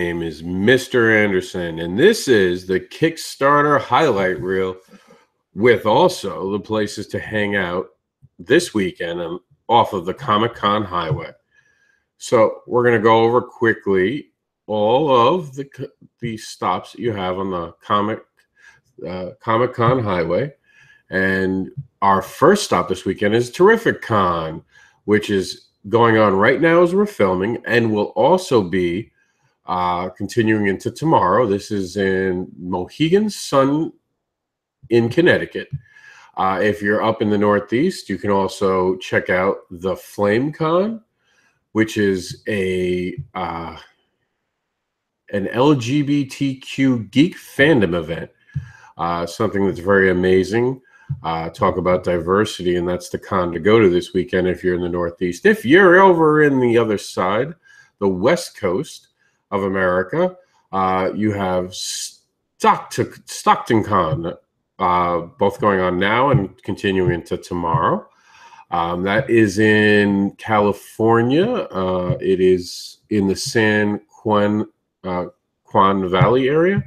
Name is Mr. Anderson, and this is the Kickstarter highlight reel with also the places to hang out this weekend off of the Comic-Con highway. So we're going to go over quickly all of the stops that you have on the Comic-Con highway. And our first stop this weekend is Terrific Con, which is going on right now as we're filming and will also be continuing into tomorrow. This is in Mohegan Sun in Connecticut. If you're up in the Northeast, you can also check out the Flame Con, which is an LGBTQ geek fandom event. Something that's very amazing. Talk about diversity, and that's the con to go to this weekend if you're in the Northeast. If you're over in the other side, the West Coast of America, you have Stockton Con, both going on now and continuing into tomorrow. That is in California. It is in the San Juan Valley area.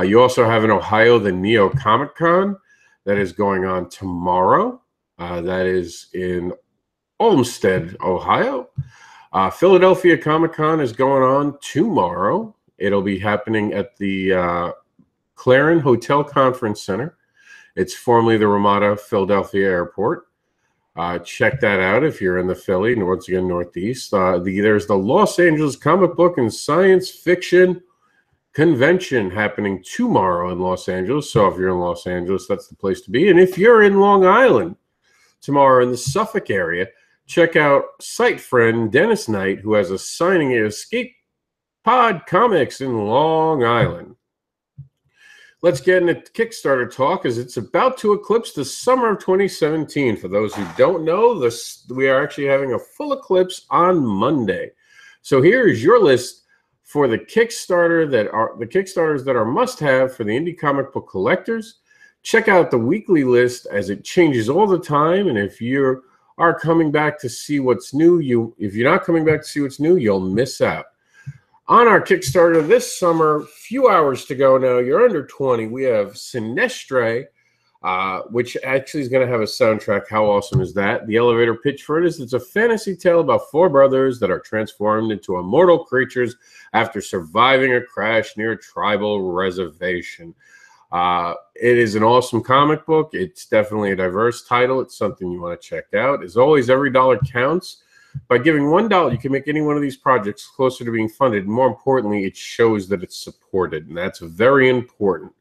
You also have in Ohio the Neo Comic Con that is going on tomorrow. That is in Olmsted, Ohio. Philadelphia Comic Con is going on tomorrow. It'll be happening at the Clarin Hotel Conference Center. It's formerly the Ramada Philadelphia Airport. Check that out if you're in the Philly, and once again, Northeast. There's the Los Angeles Comic Book and Science Fiction Convention happening tomorrow in Los Angeles. So if you're in Los Angeles, that's the place to be. And if you're in Long Island tomorrow in the Suffolk area, check out site friend Dennis Knight, who has a signing at Escape Pod Comics in Long Island. Let's get into Kickstarter talk, as it's about to eclipse the summer of 2017. For those who don't know, we are actually having a full eclipse on Monday. So here is your list for the Kickstarters that are must-have for the indie comic book collectors. Check out the weekly list as it changes all the time, and if you are coming back to see what's new, if you're not coming back to see what's new, you'll miss out. On our Kickstarter this summer, few hours to go now, you're under 20. We have Sinestre, which actually is going to have a soundtrack. How awesome is that? The elevator pitch for it is it's a fantasy tale about four brothers that are transformed into immortal creatures after surviving a crash near a tribal reservation. It is an awesome comic book. It's definitely a diverse title. It's something you want to check out. As always, every dollar counts. By giving $1, you can make any one of these projects closer to being funded. And more importantly, it shows that it's supported, and that's very important.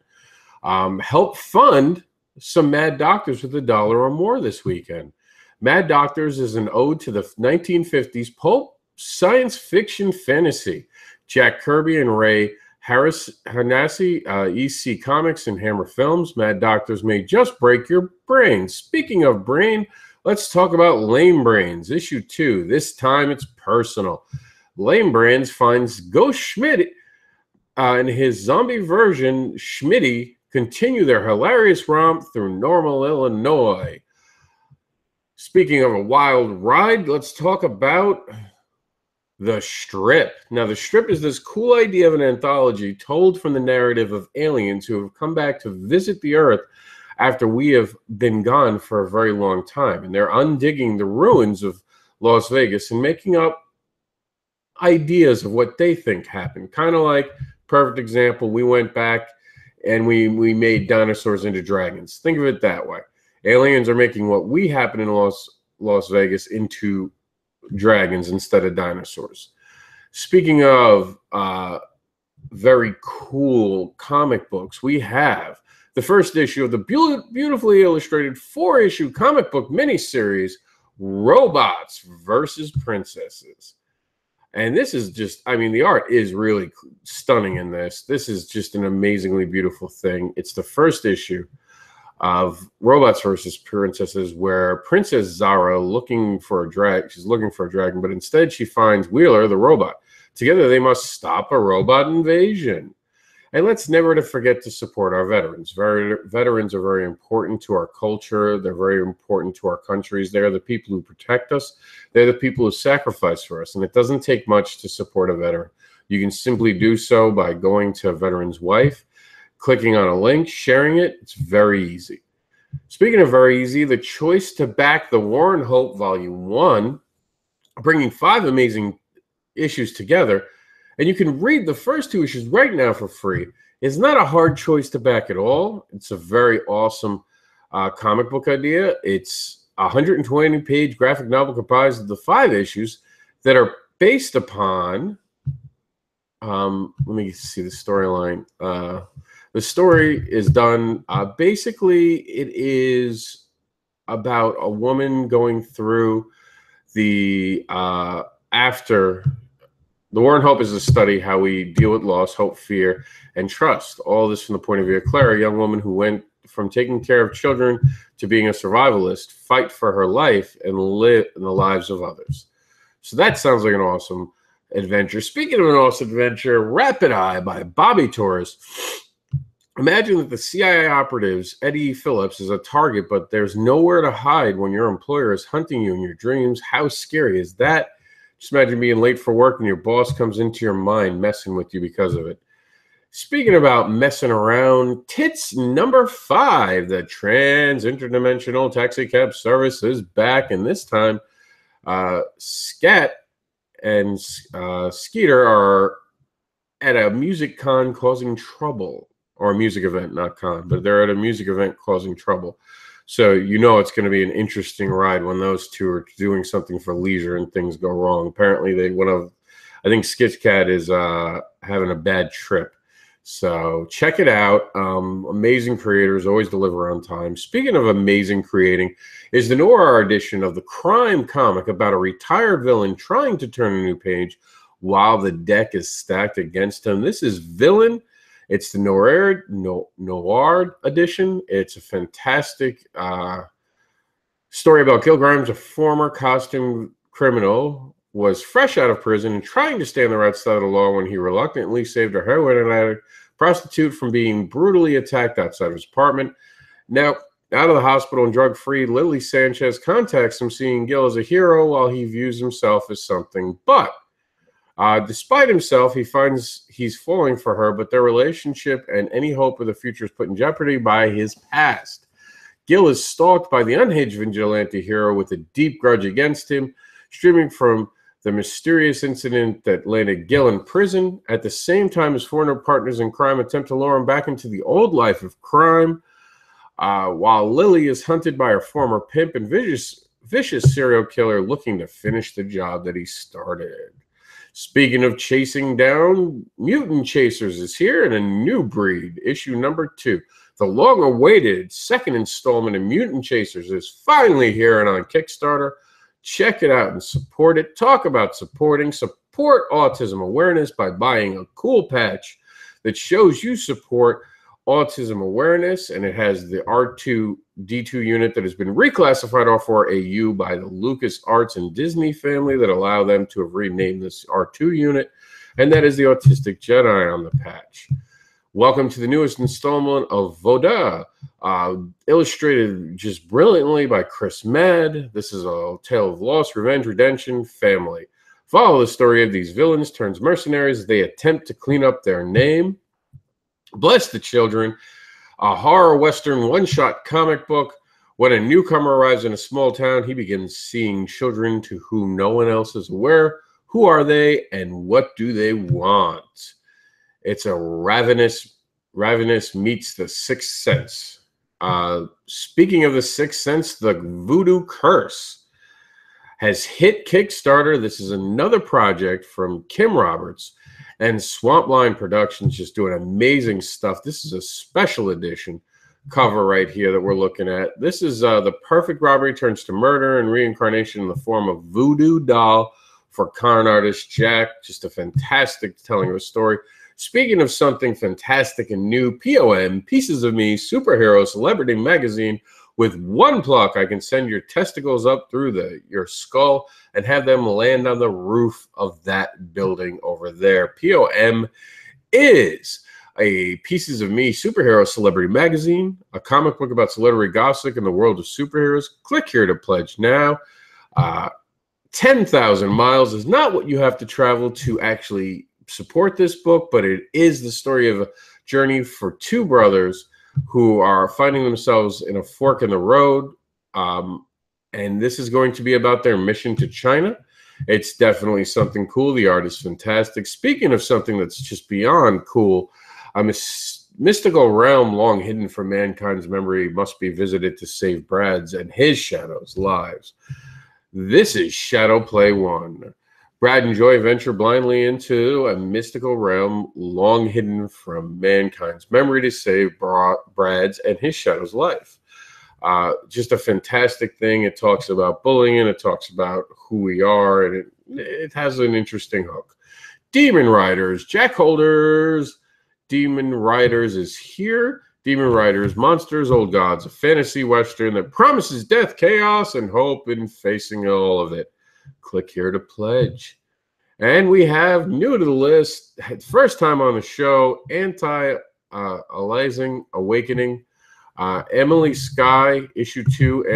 Help fund some Mad Doctors with $1 or more this weekend. Mad Doctors is an ode to the 1950s pulp science fiction fantasy. Jack Kirby and Ray Hanassi, EC Comics and Hammer Films. Mad Doctors may just break your brain. Speaking of brain, let's talk about Lame Brains, issue 2. This time it's personal. Lame Brains finds Ghost Schmidt and his zombie version, Schmitty, continue their hilarious romp through Normal, Illinois. Speaking of a wild ride, let's talk about The Strip. Now, The Strip is this cool idea of an anthology told from the narrative of aliens who have come back to visit the Earth after we have been gone for a very long time. And they're undigging the ruins of Las Vegas and making up ideas of what they think happened. Kind of like, perfect example, we went back and we made dinosaurs into dragons. Think of it that way. Aliens are making what we happen in Las Vegas into dragons instead of dinosaurs. Speaking of very cool comic books, we have the first issue of the beautifully illustrated 4-issue comic book miniseries, Robots versus Princesses. And this is just, I mean, the art is really stunning in this. This is just an amazingly beautiful thing. It's the first issue of Robots versus Princesses, where Princess Zara she's looking for a dragon, but instead she finds Wheeler, the robot. Together they must stop a robot invasion. And let's never forget to support our veterans. Veterans are very important to our culture. They're very important to our countries. They're the people who protect us. They're the people who sacrifice for us. And it doesn't take much to support a veteran. You can simply do so by going to Veteran's Wife, clicking on a link, sharing it. It's very easy. Speaking of very easy, the choice to back the War and Hope Volume 1, bringing 5 amazing issues together, and you can read the first 2 issues right now for free. It's not a hard choice to back at all. It's a very awesome comic book idea. It's a 120-page graphic novel comprised of the 5 issues that are based upon, let me see the storyline. The story is done, basically it is about a woman going through the, after the War and Hope is a study how we deal with loss, hope, fear, and trust. All this from the point of view of Claire, a young woman who went from taking care of children to being a survivalist, fight for her life, and live in the lives of others. So that sounds like an awesome adventure. Speaking of an awesome adventure, Rapid Eye by Bobby Torres. Imagine that the CIA operatives, Eddie Phillips, is a target, but there's nowhere to hide when your employer is hunting you in your dreams. How scary is that? Just imagine being late for work and your boss comes into your mind messing with you because of it. Speaking about messing around, Tits number 5, the Trans Interdimensional Taxi Cab Service is back, and this time Scat and Skeeter are at a music con causing trouble, or a music event, not con, but they're at a music event causing trouble. So you know it's going to be an interesting ride when those two are doing something for leisure and things go wrong. Apparently, I think Skitchcat is having a bad trip. So check it out. Amazing creators, always deliver on time. Speaking of amazing creating, is the noir edition of the crime comic about a retired villain trying to turn a new page while the deck is stacked against him. This is Villain. It's the noir edition. It's a fantastic story about Gil Grimes, a former costume criminal, was fresh out of prison and trying to stay on the right side of the law when he reluctantly saved a heroin addict prostitute from being brutally attacked outside of his apartment. Now, out of the hospital and drug-free, Lily Sanchez contacts him, seeing Gil as a hero while he views himself as something but. Despite himself, he finds he's falling for her, but their relationship and any hope of the future is put in jeopardy by his past. Gil is stalked by the unhinged vigilante hero with a deep grudge against him, streaming from the mysterious incident that landed Gil in prison. At the same time, his former partners in crime attempt to lure him back into the old life of crime, while Lily is hunted by her former pimp and vicious serial killer looking to finish the job that he started. Speaking of chasing down, Mutant Chasers is here in a new breed, issue number 2. The long-awaited second installment of Mutant Chasers is finally here and on Kickstarter. Check it out and support it. Talk about supporting. Support autism awareness by buying a cool patch that shows you support autism awareness, and it has the R2-D2 unit that has been reclassified R4AU by the Lucas Arts and Disney family that allow them to have renamed this R2 unit, and that is the Autistic Jedi on the patch. Welcome to the newest installment of Voda, illustrated just brilliantly by Chris Mad. This is a tale of loss, revenge, redemption, family. Follow the story of these villains turned mercenaries as they attempt to clean up their name. Bless the Children, a horror western one-shot comic book. When a newcomer arrives in a small town, he begins seeing children to whom no one else is aware. Who are they and what do they want? It's a Ravenous meets The Sixth Sense. Speaking of The Sixth Sense, the Voodoo Curse has hit Kickstarter. This is another project from Kim Roberts and Swampline Productions, just doing amazing stuff. This is a special edition cover right here that we're looking at. This is the perfect robbery turns to murder and reincarnation in the form of voodoo doll for con artist Jack. Just a fantastic telling of a story. Speaking of something fantastic and new, POM, Pieces of Me, Superhero Celebrity Magazine. With one pluck, I can send your testicles up through your skull and have them land on the roof of that building over there. POM is a Pieces of Me Superhero Celebrity Magazine, a comic book about celebrity gossip in the world of superheroes. Click here to pledge now. 10,000 miles is not what you have to travel to actually support this book, but it is the story of a journey for two brothers who are finding themselves in a fork in the road. And this is going to be about their mission to China. It's definitely something cool. The art is fantastic. Speaking of something that's just beyond cool, a mystical realm long hidden from mankind's memory must be visited to save Brad's and his shadows' lives. This is Shadow Play 1. Brad and Joy venture blindly into a mystical realm long hidden from mankind's memory to save Brad's and his shadow's life. Just a fantastic thing. It talks about bullying, it talks about who we are, and it has an interesting hook. Demon Riders, Jack Holder's Demon Riders is here. Demon Riders, Monsters, Old Gods, a fantasy western that promises death, chaos, and hope in facing all of it. Click here to pledge. And we have new to the list, first time on the show, Anti-Aliasing Awakening. Emily Sky, issue 2,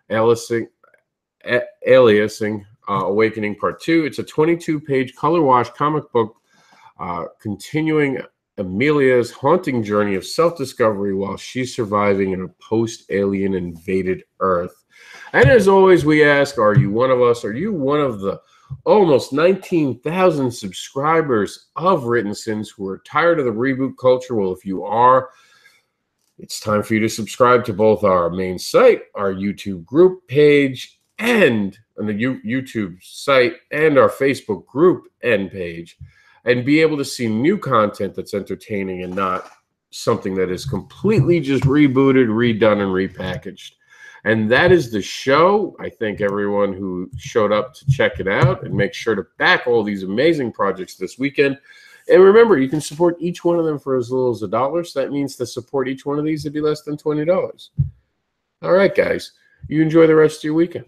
Anti-Aliasing Awakening Part 2. It's a 22-page color wash comic book continuing Amelia's haunting journey of self-discovery while she's surviving in a post-alien invaded Earth. And as always, we ask, are you one of us? Are you one of the almost 19,000 subscribers of Written Sins who are tired of the reboot culture? Well, if you are, it's time for you to subscribe to both our main site, our YouTube group page, and on the YouTube site, and our Facebook group and page, and be able to see new content that's entertaining and not something that is completely just rebooted, redone, and repackaged. And that is the show. I thank everyone who showed up to check it out, and make sure to back all these amazing projects this weekend. And remember, you can support each one of them for as little as $1. So that means to support each one of these, it'd be less than $20. All right, guys. You enjoy the rest of your weekend.